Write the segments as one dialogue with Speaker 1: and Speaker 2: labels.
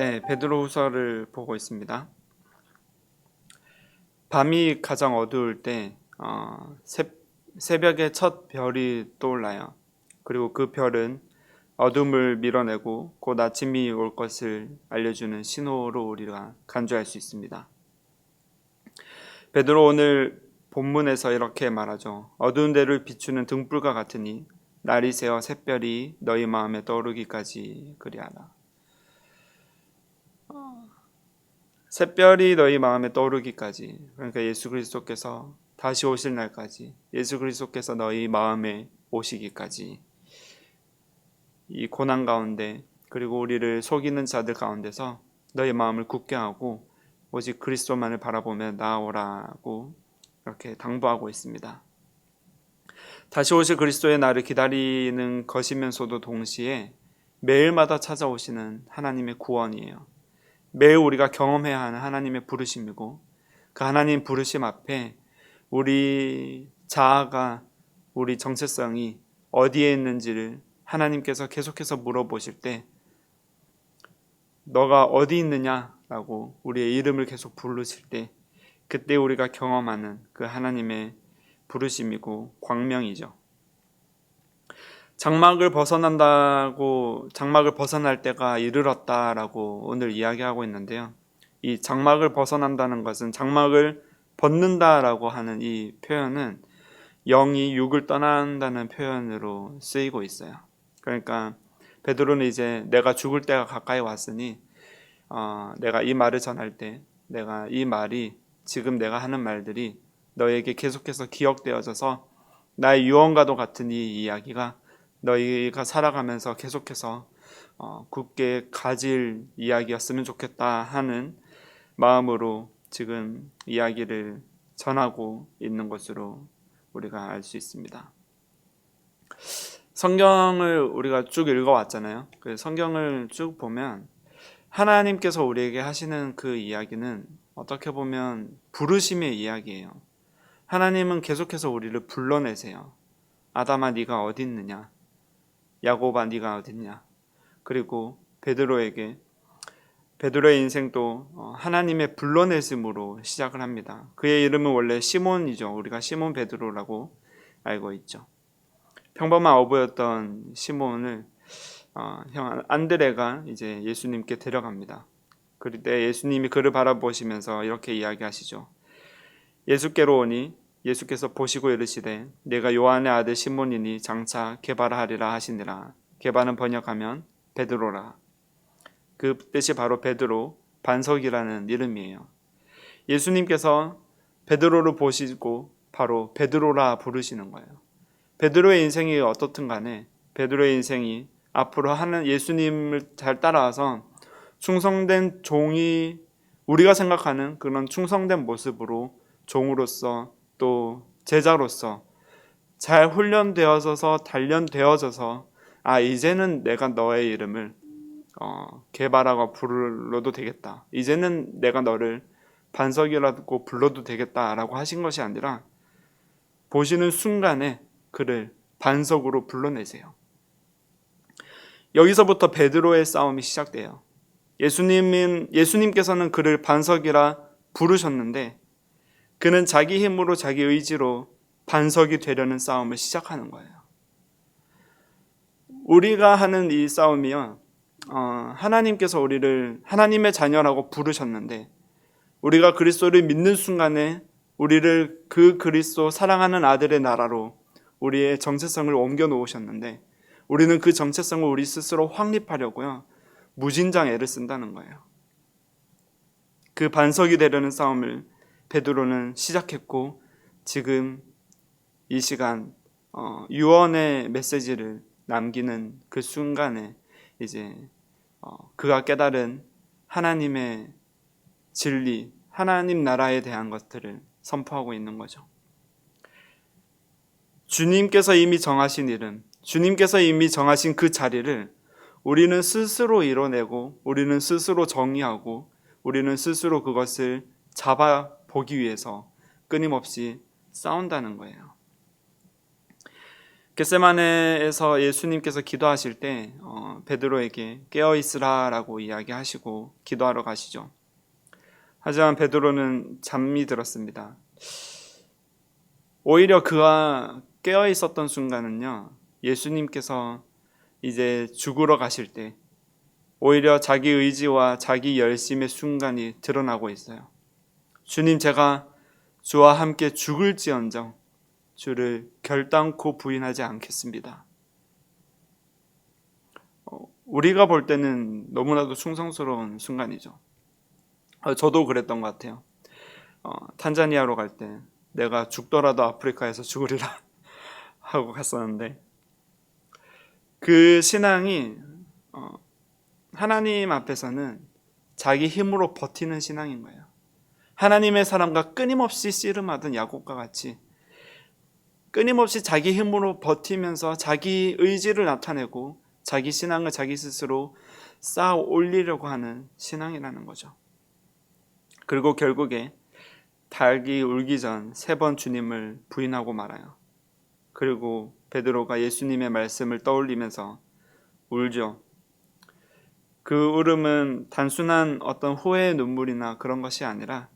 Speaker 1: 네, 베드로후서를 보고 있습니다. 밤이 가장 어두울 때 새벽에 첫 별이 떠올라요. 그리고 그 별은 어둠을 밀어내고 곧 아침이 올 것을 알려주는 신호로 우리가 간주할 수 있습니다. 베드로 오늘 본문에서 이렇게 말하죠. 어두운 데를 비추는 등불과 같으니 날이 새어 샛별이 너희 마음에 떠오르기까지 그리하라. 샛별이 너희 마음에 떠오르기까지, 그러니까 예수 그리스도께서 다시 오실 날까지, 예수 그리스도께서 너희 마음에 오시기까지, 이 고난 가운데 그리고 우리를 속이는 자들 가운데서 너희 마음을 굳게 하고 오직 그리스도만을 바라보며 나아오라고 이렇게 당부하고 있습니다. 다시 오실 그리스도의 날을 기다리는 것이면서도 동시에 매일마다 찾아오시는 하나님의 구원이에요. 매일 우리가 경험해야 하는 하나님의 부르심이고, 그 하나님 부르심 앞에 우리 자아가, 우리 정체성이 어디에 있는지를 하나님께서 계속해서 물어보실 때 너가 어디 있느냐라고 우리의 이름을 계속 부르실 때 그때 우리가 경험하는 그 하나님의 부르심이고 광명이죠. 장막을 벗어날 때가 이르렀다라고 오늘 이야기하고 있는데요. 이 장막을 벗어난다는 것은, 장막을 벗는다라고 하는 이 표현은 영이 육을 떠난다는 표현으로 쓰이고 있어요. 그러니까 베드로는 이제 내가 죽을 때가 가까이 왔으니 내가 이 말을 전할 때 내가 이 말이, 지금 내가 하는 말들이 너에게 계속해서 기억되어져서 나의 유언과도 같은 이 이야기가 너희가 살아가면서 계속해서 굳게 가질 이야기였으면 좋겠다 하는 마음으로 지금 이야기를 전하고 있는 것으로 우리가 알 수 있습니다. 성경을 우리가 쭉 읽어왔잖아요. 그 성경을 쭉 보면 하나님께서 우리에게 하시는 그 이야기는 어떻게 보면 부르심의 이야기예요. 하나님은 계속해서 우리를 불러내세요. 아담아 네가 어디 있느냐, 야곱아 네가 어디 있냐. 그리고 베드로의 인생도 하나님의 불러내심으로 시작을 합니다. 그의 이름은 원래 시몬이죠. 우리가 시몬 베드로라고 알고 있죠. 평범한 어부였던 시몬을 형 안드레가 이제 예수님께 데려갑니다. 그때 예수님이 그를 바라보시면서 이렇게 이야기하시죠. 예수께로 오니 예수께서 보시고 이르시되 내가 요한의 아들 시몬이니 장차 게바라 하시니라. 게바는 번역하면 베드로라. 그 뜻이 바로 베드로, 반석이라는 이름이에요. 예수님께서 베드로를 보시고 바로 베드로라 부르시는 거예요. 베드로의 인생이 어떻든 간에 베드로의 인생이 앞으로 하는 예수님을 잘 따라와서 충성된 종이, 우리가 생각하는 그런 충성된 모습으로 종으로서 또 제자로서 잘 훈련되어져서 단련되어져서 이제는 내가 너의 이름을 게바라고 불러도 되겠다, 이제는 내가 너를 반석이라고 불러도 되겠다라고 하신 것이 아니라 보시는 순간에 그를 반석으로 불러내세요. 여기서부터 베드로의 싸움이 시작돼요. 예수님께서는 그를 반석이라 부르셨는데 그는 자기 힘으로, 자기 의지로 반석이 되려는 싸움을 시작하는 거예요. 우리가 하는 이 싸움이요, 하나님께서 우리를 하나님의 자녀라고 부르셨는데 우리가 그리스도를 믿는 순간에 우리를 그 그리스도 사랑하는 아들의 나라로 우리의 정체성을 옮겨 놓으셨는데 우리는 그 정체성을 우리 스스로 확립하려고요, 무진장 애를 쓴다는 거예요. 그 반석이 되려는 싸움을 베드로는 시작했고 지금 이 시간 유언의 메시지를 남기는 그 순간에 이제 그가 깨달은 하나님의 진리, 하나님 나라에 대한 것들을 선포하고 있는 거죠. 주님께서 이미 정하신 이름, 주님께서 이미 정하신 그 자리를 우리는 스스로 이뤄내고 우리는 스스로 정의하고 우리는 스스로 그것을 잡아보기 위해서 끊임없이 싸운다는 거예요. 겟세마네에서 예수님께서 기도하실 때 베드로에게 깨어 있으라라고 이야기하시고 기도하러 가시죠. 하지만 베드로는 잠이 들었습니다. 오히려 그가 깨어 있었던 순간은요, 예수님께서 이제 죽으러 가실 때 오히려 자기 의지와 자기 열심의 순간이 드러나고 있어요. 주님, 제가 주와 함께 죽을지언정 주를 결단코 부인하지 않겠습니다. 우리가 볼 때는 너무나도 충성스러운 순간이죠. 저도 그랬던 것 같아요. 탄자니아로 갈 때 내가 죽더라도 아프리카에서 죽으리라 하고 갔었는데, 그 신앙이 하나님 앞에서는 자기 힘으로 버티는 신앙인 거예요. 하나님의 사람과 끊임없이 씨름하던 야곱과 같이 끊임없이 자기 힘으로 버티면서 자기 의지를 나타내고 자기 신앙을 자기 스스로 쌓아 올리려고 하는 신앙이라는 거죠. 그리고 결국에 닭이 울기 전 3번 주님을 부인하고 말아요. 그리고 베드로가 예수님의 말씀을 떠올리면서 울죠. 그 울음은 단순한 어떤 후회의 눈물이나 그런 것이 아니라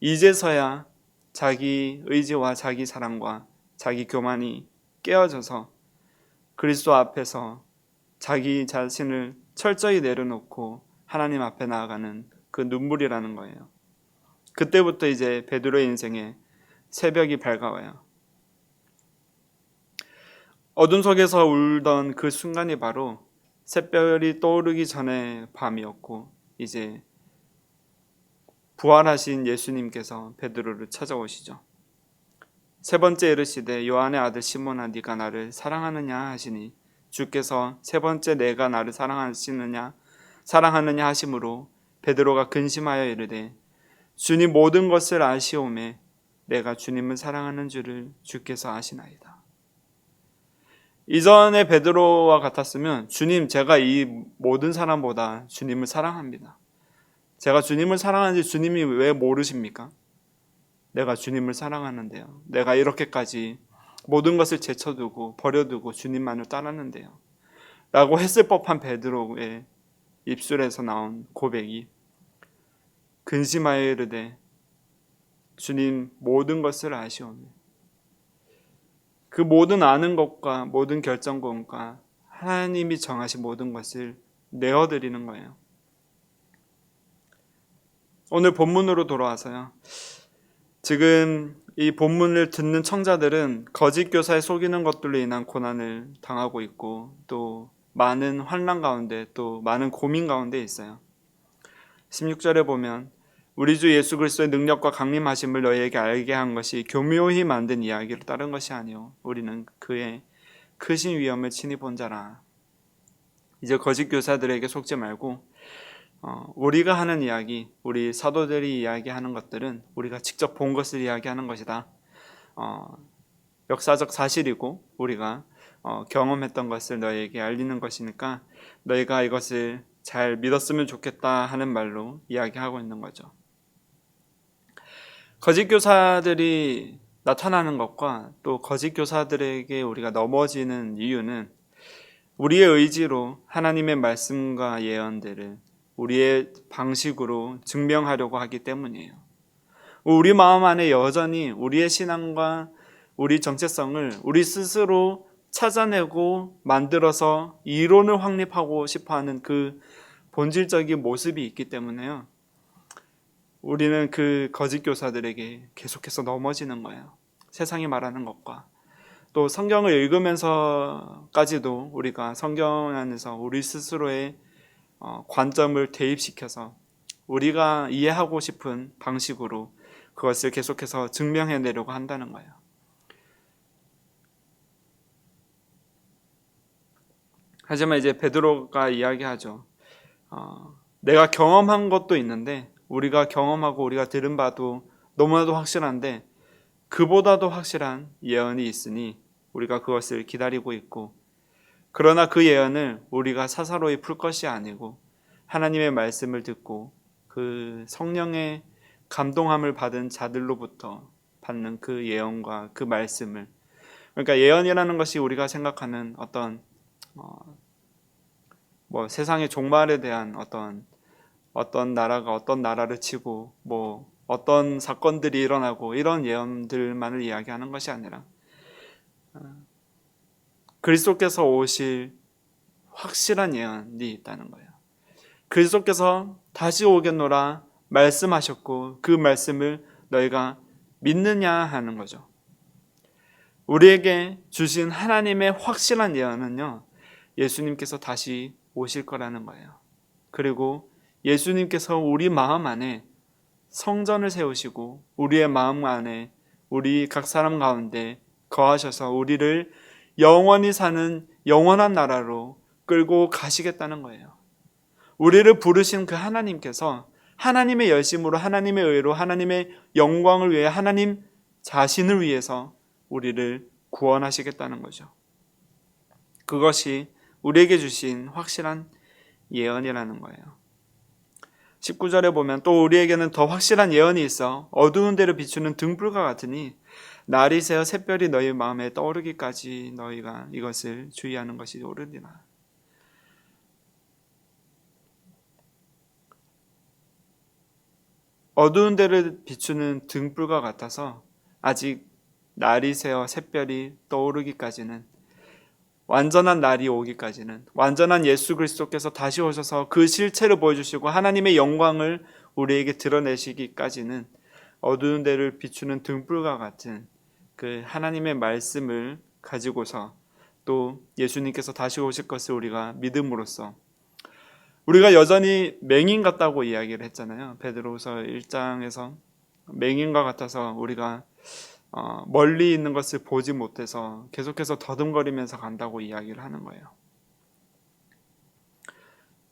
Speaker 1: 이제서야 자기 의지와 자기 사랑과 자기 교만이 깨어져서 그리스도 앞에서 자기 자신을 철저히 내려놓고 하나님 앞에 나아가는 그 눈물이라는 거예요. 그때부터 이제 베드로의 인생에 새벽이 밝아와요. 어둠 속에서 울던 그 순간이 바로 샛별이 떠오르기 전의 밤이었고, 이제 부활하신 예수님께서 베드로를 찾아오시죠. 3번째 이르시되 요한의 아들 시몬아, 네가 나를 사랑하느냐 하시니, 주께서 3번째 내가 나를 사랑하느냐 하심으로 베드로가 근심하여 이르되, 주님 모든 것을 아시오매 내가 주님을 사랑하는 줄을 주께서 아시나이다. 이전에 베드로와 같았으면, 주님, 제가 이 모든 사람보다 주님을 사랑합니다. 제가 주님을 사랑하는지 주님이 왜 모르십니까? 내가 주님을 사랑하는데요. 내가 이렇게까지 모든 것을 제쳐두고 버려두고 주님만을 따랐는데요. 라고 했을 법한 베드로의 입술에서 나온 고백이 근심하여 이르되, 주님 모든 것을 아시오매. 그 모든 아는 것과 모든 결정권과 하나님이 정하신 모든 것을 내어드리는 거예요. 오늘 본문으로 돌아와서요. 지금 이 본문을 듣는 청자들은 거짓 교사에 속이는 것들로 인한 고난을 당하고 있고, 또 많은 환난 가운데, 또 많은 고민 가운데 있어요. 16절에 보면, 우리 주 예수 그리스도의 능력과 강림하심을 너희에게 알게 한 것이 교묘히 만든 이야기를 따른 것이 아니요 우리는 그의 크신 위엄을 친히 본 자라. 이제 거짓 교사들에게 속지 말고 우리가 하는 이야기, 우리 사도들이 이야기하는 것들은 우리가 직접 본 것을 이야기하는 것이다. 역사적 사실이고 우리가 경험했던 것을 너희에게 알리는 것이니까 너희가 이것을 잘 믿었으면 좋겠다 하는 말로 이야기하고 있는 거죠. 거짓 교사들이 나타나는 것과 또 거짓 교사들에게 우리가 넘어지는 이유는 우리의 의지로 하나님의 말씀과 예언들을 우리의 방식으로 증명하려고 하기 때문이에요. 우리 마음 안에 여전히 우리의 신앙과 우리 정체성을 우리 스스로 찾아내고 만들어서 이론을 확립하고 싶어하는 그 본질적인 모습이 있기 때문에요. 우리는 그 거짓 교사들에게 계속해서 넘어지는 거예요. 세상이 말하는 것과 또 성경을 읽으면서까지도 우리가 성경 안에서 우리 스스로의 관점을 대입시켜서 우리가 이해하고 싶은 방식으로 그것을 계속해서 증명해내려고 한다는 거예요. 하지만 이제 베드로가 이야기하죠. 내가 경험한 것도 있는데, 우리가 경험하고 우리가 들은 바도 너무나도 확실한데 그보다도 확실한 예언이 있으니 우리가 그것을 기다리고 있고, 그러나 그 예언을 우리가 사사로이 풀 것이 아니고 하나님의 말씀을 듣고 그 성령의 감동함을 받은 자들로부터 받는 그 예언과 그 말씀을 그러니까 예언이라는 것이 우리가 생각하는 어떤 세상의 종말에 대한 어떤 나라가 어떤 나라를 치고 어떤 사건들이 일어나고 이런 예언들만을 이야기하는 것이 아니라 그리스도께서 오실 확실한 예언이 있다는 거예요. 그리스도께서 다시 오겠노라 말씀하셨고 그 말씀을 너희가 믿느냐 하는 거죠. 우리에게 주신 하나님의 확실한 예언은요, 예수님께서 다시 오실 거라는 거예요. 그리고 예수님께서 우리 마음 안에 성전을 세우시고 우리의 마음 안에 우리 각 사람 가운데 거하셔서 우리를 영원히 사는 영원한 나라로 끌고 가시겠다는 거예요. 우리를 부르신 그 하나님께서 하나님의 열심으로 하나님의 의로 하나님의 영광을 위해 하나님 자신을 위해서 우리를 구원하시겠다는 거죠. 그것이 우리에게 주신 확실한 예언이라는 거예요. 19절에 보면 또 우리에게는 더 확실한 예언이 있어 어두운 데를 비추는 등불과 같으니 날이 새어 샛별이 너희 마음에 떠오르기까지 너희가 이것을 주의하는 것이 옳으리라. 어두운 데를 비추는 등불과 같아서 아직 날이 새어 샛별이 떠오르기까지는, 완전한 날이 오기까지는, 완전한 예수 그리스도께서 다시 오셔서 그 실체를 보여주시고 하나님의 영광을 우리에게 드러내시기까지는 어두운 데를 비추는 등불과 같은 그 하나님의 말씀을 가지고서 또 예수님께서 다시 오실 것을 우리가 믿음으로써 우리가 여전히 맹인 같다고 이야기를 했잖아요. 베드로후서 1장에서 맹인과 같아서 우리가 멀리 있는 것을 보지 못해서 계속해서 더듬거리면서 간다고 이야기를 하는 거예요.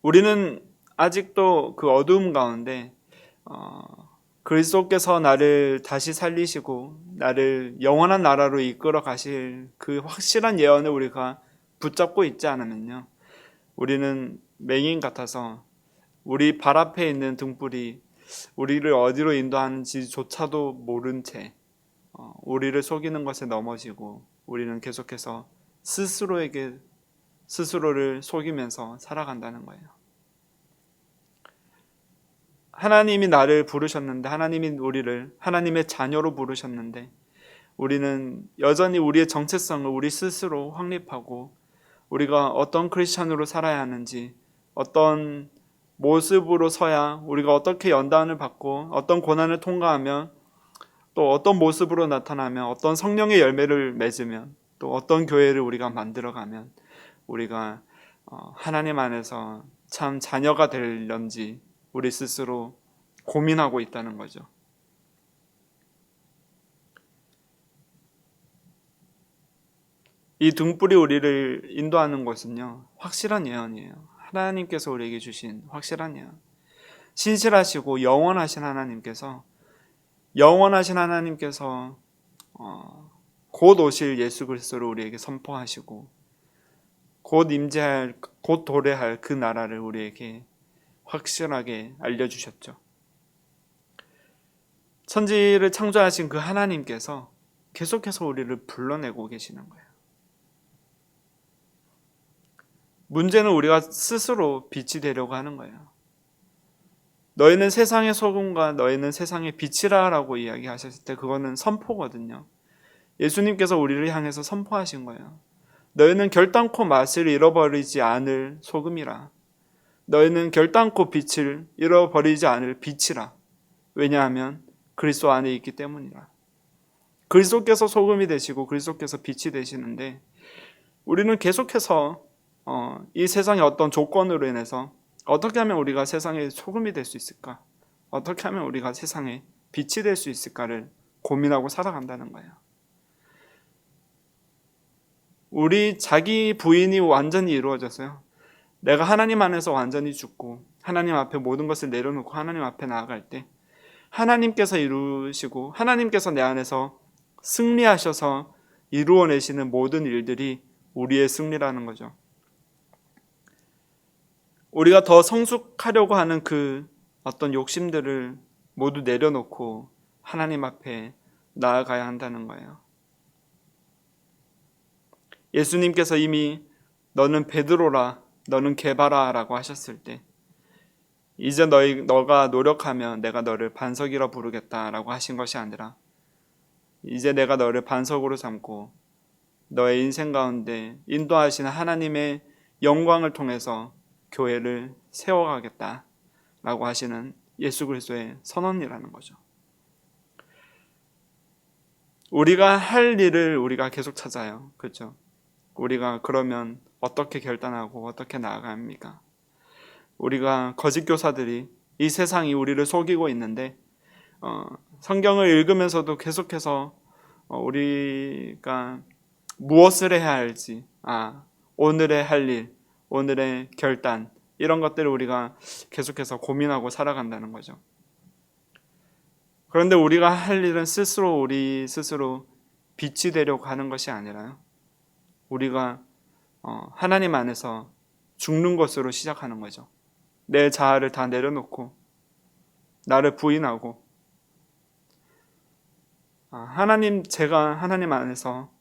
Speaker 1: 우리는 아직도 그 어두움 가운데 그리스도께서 나를 다시 살리시고 나를 영원한 나라로 이끌어 가실 그 확실한 예언을 우리가 붙잡고 있지 않으면요, 우리는 맹인 같아서 우리 발 앞에 있는 등불이 우리를 어디로 인도하는지조차도 모른 채 우리를 속이는 것에 넘어지고 우리는 계속해서 스스로를 속이면서 살아간다는 거예요. 하나님이 나를 부르셨는데, 하나님이 우리를 하나님의 자녀로 부르셨는데 우리는 여전히 우리의 정체성을 우리 스스로 확립하고 우리가 어떤 크리스천으로 살아야 하는지, 어떤 모습으로 서야 우리가 어떻게 연단을 받고 어떤 고난을 통과하면 또 어떤 모습으로 나타나면 어떤 성령의 열매를 맺으면 또 어떤 교회를 우리가 만들어가면 우리가 하나님 안에서 참 자녀가 되려는지 우리 스스로 고민하고 있다는 거죠. 이 등불이 우리를 인도하는 것은요, 확실한 예언이에요. 하나님께서 우리에게 주신 확실한 예언. 신실하시고 영원하신 하나님께서 곧 오실 예수 그리스도를 우리에게 선포하시고 곧 도래할 그 나라를 우리에게 확실하게 알려주셨죠. 천지를 창조하신 그 하나님께서 계속해서 우리를 불러내고 계시는 거예요. 문제는 우리가 스스로 빛이 되려고 하는 거예요. 너희는 세상의 소금과 너희는 세상의 빛이라 라고 이야기하셨을 때 그거는 선포거든요. 예수님께서 우리를 향해서 선포하신 거예요. 너희는 결단코 맛을 잃어버리지 않을 소금이라. 너희는 결단코 빛을 잃어버리지 않을 빛이라. 왜냐하면 그리스도 안에 있기 때문이라. 그리스도께서 소금이 되시고 그리스도께서 빛이 되시는데 우리는 계속해서 이 세상의 어떤 조건으로 인해서 어떻게 하면 우리가 세상의 소금이 될 수 있을까? 어떻게 하면 우리가 세상에 빛이 될 수 있을까를 고민하고 살아간다는 거예요. 우리 자기 부인이 완전히 이루어졌어요. 내가 하나님 안에서 완전히 죽고 하나님 앞에 모든 것을 내려놓고 하나님 앞에 나아갈 때 하나님께서 이루시고 하나님께서 내 안에서 승리하셔서 이루어내시는 모든 일들이 우리의 승리라는 거죠. 우리가 더 성숙하려고 하는 그 어떤 욕심들을 모두 내려놓고 하나님 앞에 나아가야 한다는 거예요. 예수님께서 이미 너는 베드로라, 너는 게바라라고 하셨을 때 이제 너가 노력하면 내가 너를 반석이라 부르겠다라고 하신 것이 아니라 이제 내가 너를 반석으로 삼고 너의 인생 가운데 인도하시는 하나님의 영광을 통해서 교회를 세워가겠다라고 하시는 예수 그리스도의 선언이라는 거죠. 우리가 할 일을 우리가 계속 찾아요. 그렇죠? 우리가 그러면 어떻게 결단하고 어떻게 나아갑니까? 우리가 거짓 교사들이 이 세상이 우리를 속이고 있는데 성경을 읽으면서도 계속해서 우리가 무엇을 해야 할지, 오늘의 할 일, 오늘의 결단 이런 것들을 우리가 계속해서 고민하고 살아간다는 거죠. 그런데 우리가 할 일은 우리 스스로 빛이 되려고 하는 것이 아니라요. 우리가 하나님 안에서 죽는 것으로 시작하는 거죠. 내 자아를 다 내려놓고 나를 부인하고 제가 하나님 안에서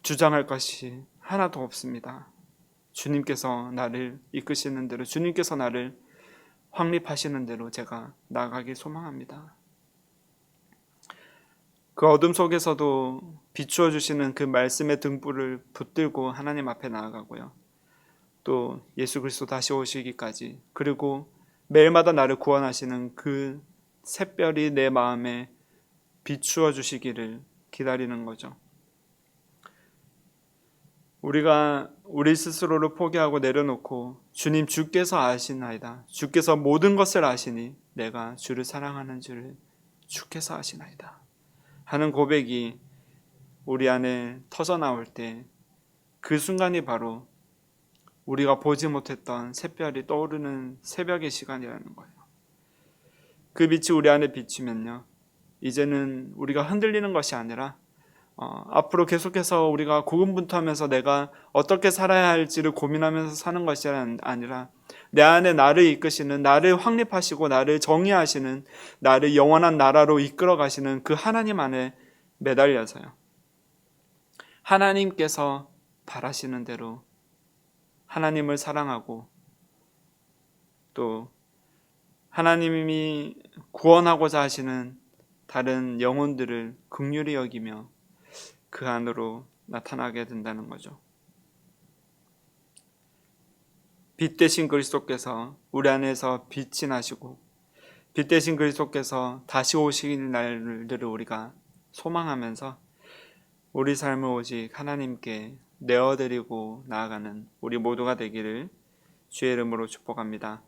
Speaker 1: 주장할 것이 하나도 없습니다. 주님께서 나를 이끄시는 대로, 주님께서 나를 확립하시는 대로 제가 나아가길 소망합니다. 그 어둠 속에서도 비추어 주시는 그 말씀의 등불을 붙들고 하나님 앞에 나아가고요. 또 예수 그리스도 다시 오시기까지, 그리고 매일마다 나를 구원하시는 그 샛별이 내 마음에 비추어 주시기를 기다리는 거죠. 우리가 우리 스스로를 포기하고 내려놓고 주님 주께서 아시나이다, 주께서 모든 것을 아시니 내가 주를 사랑하는 줄을 주께서 아시나이다 하는 고백이 우리 안에 터져나올 때 그 순간이 바로 우리가 보지 못했던 샛별이 떠오르는 새벽의 시간이라는 거예요. 그 빛이 우리 안에 비치면요, 이제는 우리가 흔들리는 것이 아니라 앞으로 계속해서 우리가 고군분투하면서 내가 어떻게 살아야 할지를 고민하면서 사는 것이 아니라 내 안에 나를 이끄시는, 나를 확립하시고 나를 정의하시는, 나를 영원한 나라로 이끌어 가시는 그 하나님 안에 매달려서요, 하나님께서 바라시는 대로 하나님을 사랑하고 또 하나님이 구원하고자 하시는 다른 영혼들을 긍휼히 여기며 그 안으로 나타나게 된다는 거죠. 빛 대신 그리스도께서 우리 안에서 빛이 나시고 빛 대신 그리스도께서 다시 오시는 날들을 우리가 소망하면서 우리 삶을 오직 하나님께 내어드리고 나아가는 우리 모두가 되기를 주의 이름으로 축복합니다.